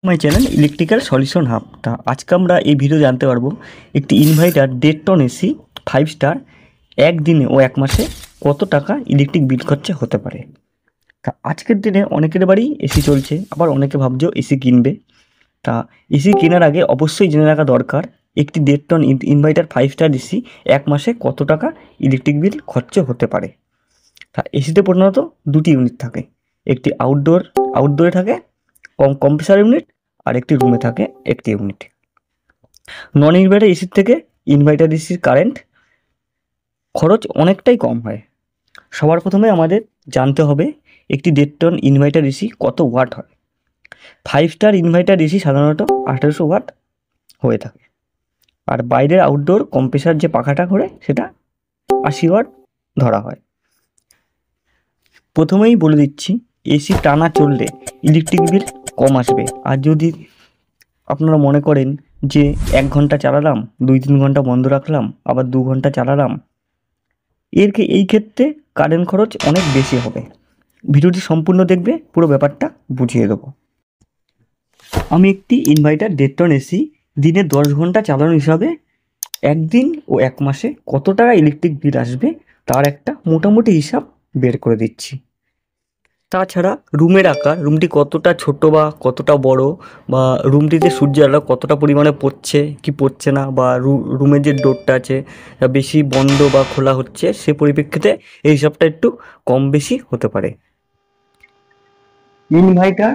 My channel electrical solution hub. তা আজকে আমরা এই ভিডিও জানতে পারবো একটি ইনভার্টার 1.5 টন এসি 5 স্টার একদিনে ও এক মাসে কত টাকা ইলেকট্রিক বিল খরচা হতে পারে। তা আজকের দিনে অনেকের বাড়ি এসি চলছে, আবার অনেকে ভাবছেও এসি কিনবে। তা এসি কেনার আগে অবশ্যই জেনে রাখা দরকার একটি 1.5 টন ইনভার্টার 5 স্টার এসি এক মাসে কত টাকা ইলেকট্রিক বিল খরচা হতে পারে। তা এসিতে প্রধানত দুটি ইউনিট থাকে, একটি আউটডোরে থাকে কম্প্রেসার ইউনিট, আর একটি রুমে থাকে একটি ইউনিট। নন ইনভার্টার এসির থেকে ইনভার্টার এসির কারেন্ট খরচ অনেকটাই কম হয়। সবার প্রথমে আমাদের জানতে হবে একটি 1.5 টন ইনভার্টার এসি কত ওয়াট হয়। 5 স্টার ইনভার্টার এসি সাধারণত 1800 ওয়াট হয়ে থাকে, আর বাইরের আউটডোর কম্প্রেসার যে পাখাটা করে সেটা 80 ওয়াট ধরা হয়। প্রথমেই বলে দিচ্ছি, এসি টানা চললে ইলেকট্রিক বিল কম আসবে। আর যদি আপনারা মনে করেন যে 1 ঘন্টা চালালাম, 2-3 ঘন্টা বন্ধ রাখলাম, আবার 2 ঘন্টা চালালাম, এই ক্ষেত্রে কারেন্ট খরচ অনেক বেশি হবে। ভিডিওটি সম্পূর্ণ দেখবে, পুরো ব্যাপারটা বুঝিয়ে দেবো। আমি একটি ইনভার্টার 1.5 টন এসি দিনে 10 ঘন্টা চালানো হিসাবে একদিন ও এক মাসে কত টাকা ইলেকট্রিক বিল আসবে তার একটা মোটামুটি হিসাব বের করে দিচ্ছি। তাছাড়া রুমের আকার, রুমটি কতটা ছোট বা কতটা বড়, বা রুমটিতে সূর্যের আলো কতটা পরিমাণে পড়ছে কি পড়ছে না, বা রুমের যে ডোরটা আছে বেশি বন্ধ বা খোলা হচ্ছে, সে পরিপ্রেক্ষিতে এই হিসাবটা একটু কম বেশি হতে পারে। Inverter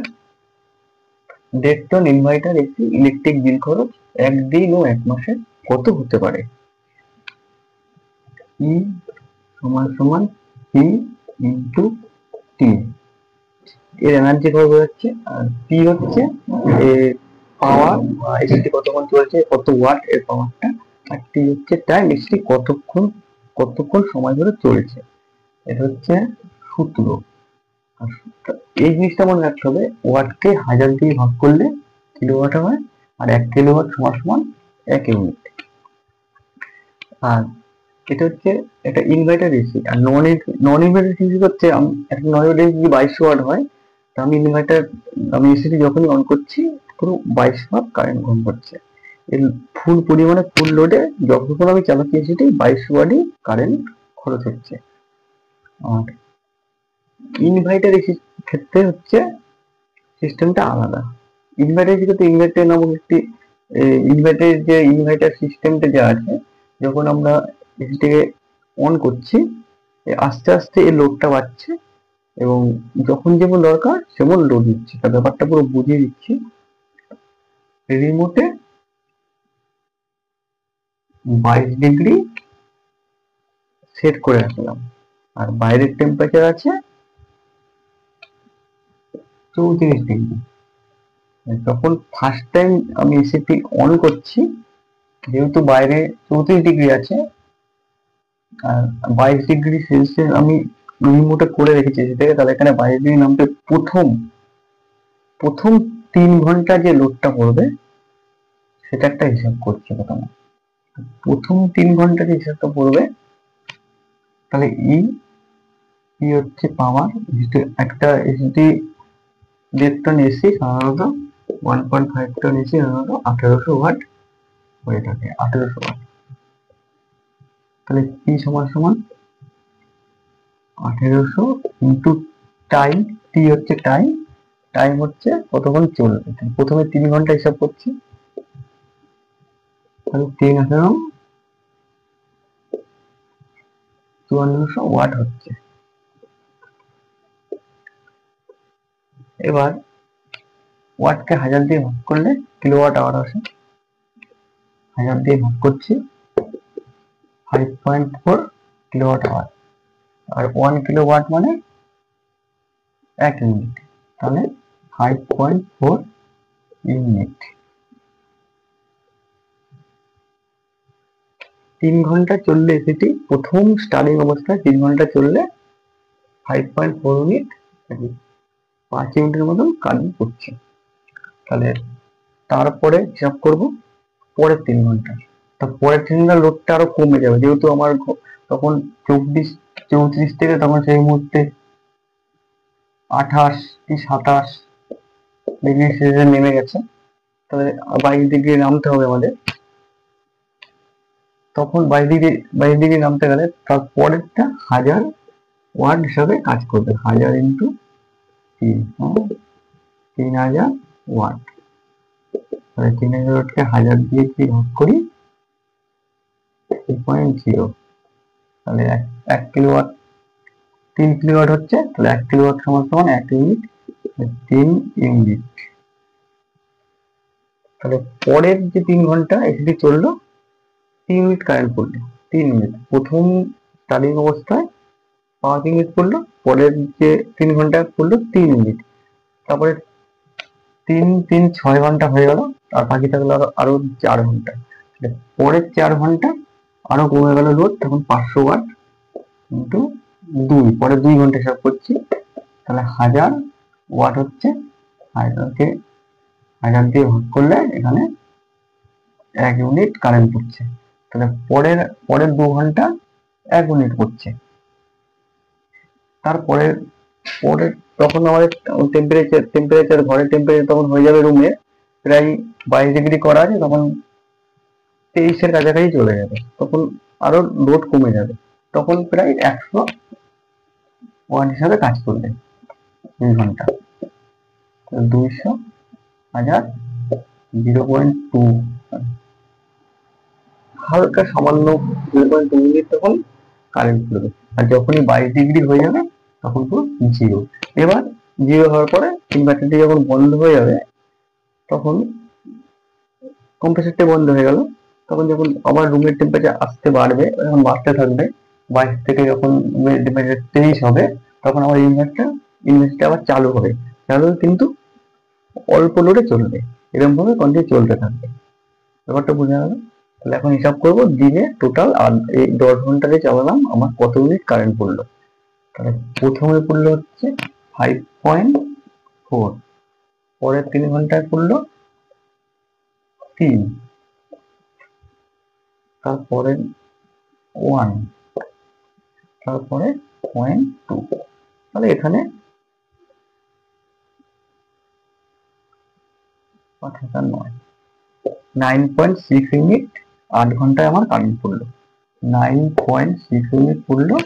1.5 ton inverter AC electric bill খরচ একদিন ও এক মাসে কত হতে পারে। ই সমান সমান পি ইন্টু টি, এর এনার্জি খরচ হচ্ছে, আর পি হচ্ছে পাওয়ার, এসিটি কতক্ষণ চলছে, কত ওয়াট এর পাওয়ারটা, আর টি হচ্ছে টাইম, এসিটি কতক্ষণ সময় ধরে চলছে। এটা হচ্ছে সূত্র। এই জিনিসটা মনে রাখতে হবে, ওয়াটকে 1000 দিয়ে ভাগ করলে কিলোওয়াট হয়, আর 1 কিলোওয়াট সমান সমান 1 ইউনিট। আর এটা হচ্ছে একটা ইনভার্টার এসি। আর নন ইনভার্টার এসি হচ্ছে, একটা নন ইনভার্টার এসি 2200 ওয়াট হয়, তো আমি এসিটি যখনই অন করছি পুরো 22 ওয়াট কারেন্ট গ্রহণ করছে। এর ফুল পরিমাণে ফুল লোডে যখন আমি চালাচ্ছি এসিটি 22 ওয়াটই কারেন্ট খরচ হচ্ছে। আর ইনভার্টার এসির ক্ষেত্রে হচ্ছে সিস্টেমটা আলাদা। ইনভার্টার এসি ক্ষেত্রে ইনভার্টার নামক একটি ইনভার্টার সিস্টেমটা যা আছে, যখন আমরা এসিটাকে অন করছি আস্তে আস্তে এই লোডটা বাড়ছে, এবং যখন যেমন দরকার সেমন লোড দিচ্ছে। তার ব্যাপারটা পুরো বুঝিয়ে দিচ্ছি। রিমোটে 22 ডিগ্রি সেট করে রাখলাম, আর বাইরের টেম্পারেচার আছে 34 ডিগ্রি। যখন ফার্স্ট টাইম আমি এসিটি অন করছি, যেহেতু বাইরে 34 ডিগ্রি আছে আর 22 ডিগ্রি সেলসিয়াস আমি রিমোটে করে রেখেছি সেটাকে, তাহলে এখানে 22 ডিগ্রি নামতে প্রথম 3 ঘন্টা যে লোডটা পড়বে সেটা একটা হিসাব করছি। প্রথম 3 ঘন্টা যে হিসাবটা পড়বে, তাহলে ই হচ্ছে পাওয়ার। একটা এসি 1.5 টন এসি সাধারণত 1.5 টন এসি সাধারণত 1800 ওয়াট হয়ে থাকে, 1800 ওয়াট। তাহলে পি সমান সমান 1800 ইন্টু টাইম, টি হচ্ছে টাইম হচ্ছে কতক্ষণ চলবে। প্রথমে 3 ঘন্টা হিসাব করছি, তাহলে 3 5400 ওয়াট হচ্ছে। এবার ওয়াটকে 1000 দিয়ে ভাগ করলে কিলোওয়াট আওয়ার আসে। 1000 দিয়ে ভাগ করছি, 5.4 কিলোওয়াট আওয়ার। আর 1 কিলোওয়াট মানে 1 ইউনিট, তাহলে 5.4 ইউনিট। 3 ঘন্টা চললে এসিটি প্রথম স্টার্টিং অবস্থায় 3 ঘন্টা চললে 5.4 ইউনিট, 5 ইউনিটের মতন কারেন্ট করছে। তাহলে তারপরে হিসাব করব পরের 3 ঘন্টা। তা পরের 3 ঘন্টা লোডটা আরো কমে যাবে, যেহেতু আমার তখন 34 থেকে তখন সেই মুহূর্তে 28 কি 27 ডিগ্রি সেলসিয়াস নেমে গেছে, তাহলে 22 ডিগ্রি নামতে হবে আমাদের। তখন 22 ডিগ্রি নামতে গেলে তার পরেরটা 1000 ওয়াট হিসাবে কাজ করবে। 1000 ইন্টু 3, 3000 ওয়াট। তাহলে 3000 ওয়াটকে 1000 দিয়ে কি ভাগ করি, 3.0, তাহলে 1 কিলোওয়াট, 3 কিলোওয়াট হচ্ছে, তাহলে 1 কিলোওয়াট সমান সমান 1 ইউনিট, 3 ইউনিট। তাহলে পরের যে 3 ঘন্টা এসিটি চললো, 3 ইউনিট কারেন্ট পড়লো, 3 ইউনিট। প্রথম স্টার্টিং অবস্থায় 5 ইউনিট পড়লো, পরের যে 3 ঘন্টা পড়লো 3 ইউনিট, তারপরে 3 3 6 ঘন্টা হয়ে গেল, আর বাকি থাকলো আরো 4 ঘন্টা। পরের 4 ঘন্টা আরো কমে গেল লোড, তখন 500 ওয়াট ইন্টু 2, পরে 2 ঘন্টা হিসাব করছি, তাহলে 1000 ওয়াট হচ্ছে। 1000কে 1000 দিয়ে ভাগ করলে এখানে 1 ইউনিট কারেন্ট পড়ছে। তাহলে পরের 2 ঘন্টা 1 ইউনিট পড়ছে। তারপরে তখন আমাদের টেম্পারেচার ঘরের টেম্পারেচার তখন হয়ে যাবে রুমে প্রায় 22 ডিগ্রি করা আছে, তখন 23-এর কাছাকাছি চলে যাবে, তখন আরো লোড কমে যাবে, তখন প্রায় 100 ওয়াট হিসাবে কাজ করবে 2 ঘন্টা। 200, 1000, 0.2, হালকা সামান্য 0.2 মিনিট তখন কারেন্ট পড়বে। আর যখনই 22 ডিগ্রি হয়ে যাবে তখন পুরো 0। এবার 0 হওয়ার পরে ইনভার্টারটি যখন বন্ধ হয়ে যাবে, তখন কম্প্রেসারটি বন্ধ হয়ে গেল, তখন যখন আবার রুমের টেম্পারেচার আসতে বাড়বে, যখন বাড়তে থাকবে, 22 থেকে যখন রুমের টেম্পারেচার 23 হবে, তখন আমার ইনভার্টারটা আবার চালু হবে, কিন্তু অল্প লোডে চলবে, এরকম ভাবে কন্টিনিউ চলতে থাকবে। ব্যাপারটা বোঝা গেল? তাহলে এখন হিসাব করবো দিনে টোটাল এই 10 ঘন্টা দিয়ে চালালাম আমার কত ইউনিট কারেন্ট পড়লো। তাহলে প্রথমে পড়লো হচ্ছে 5.4, পরের 3 ঘন্টায় পড়লো 3, তারপরে 1, তারপরে 0.2, তাহলে এখানে 9.6 ইউনিট 8 ঘন্টায় আমার কারেন্ট পড়লো। 9.6 ইউনিট পড়লো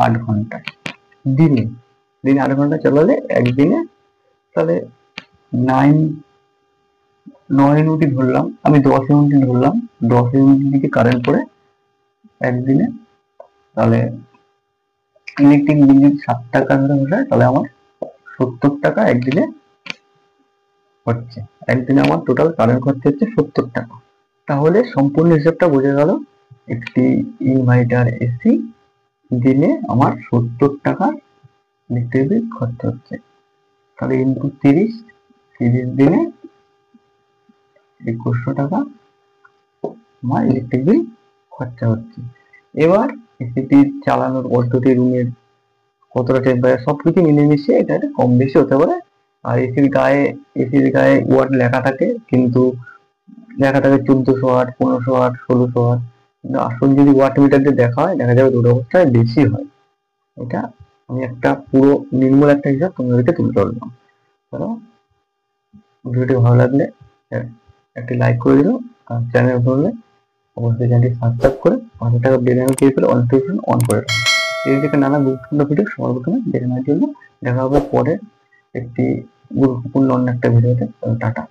8 ঘন্টায় দিনে 8 ঘন্টা চালালে একদিনে, তাহলে 9 ইউনিট ধরলাম, আমি 10 ইউনিট ধরলাম, 10 ইউনিট দিকে কারেন্ট পড়ে একদিনে, তাহলে ইলেকট্রিক বিল যদি 7 টাকা ধরে হয়, তাহলে আমার 70 টাকা একদিনে হচ্ছে। একদিনে আমার টোটাল কারেন্ট খরচা হচ্ছে 70 টাকা। তাহলে সম্পূর্ণ হিসাবটা বোঝা গেল, একটি ইনভার্টার এসি দিনে আমার 70 টাকা ইলেকট্রিক বিল খরচা হচ্ছে। তাহলে ইনটু 30 দিনে 2100 টাকা আমার ইলেকট্রিক বিল খরচা হচ্ছে। এবার এসিটি চালানোর পদ্ধতি, রুমের কতটা টেম্পারেচার, সবকিছু মিলেমিশে এটা একটা কম বেশি হতে পারে। আর এসির গায়ে ওয়াট লেখা থাকে, কিন্তু লেখা থাকে 1400 ওয়াট, 1500 ওয়াট, 1600 ওয়াট, কিন্তু আসল যদি ওয়াট মিটার দিয়ে দেখা হয়, দেখা যাবে দুটো অবস্থায় বেশি হয়। এটা আমি একটা পুরো নির্মূল একটা হিসাব তোমাদেরকে তুলে ধরলাম। ভিডিওটি ভালো লাগলে একটি লাইক করে দিও, আর চ্যানেল ভালো লাগলে অবশ্যই চ্যানেলটি সাবস্ক্রাইব করে পাশে থাকা বেল আইকন ক্লিক করে নোটিফিকেশন অন করে রাখো। এই থেকে নানা গুরুত্বপূর্ণ ভিডিও সবার প্রথমে দেখে নেওয়ার জন্য। দেখা হবে পরে একটি গুরুত্বপূর্ণ অন্য একটা ভিডিওতে। টাটা।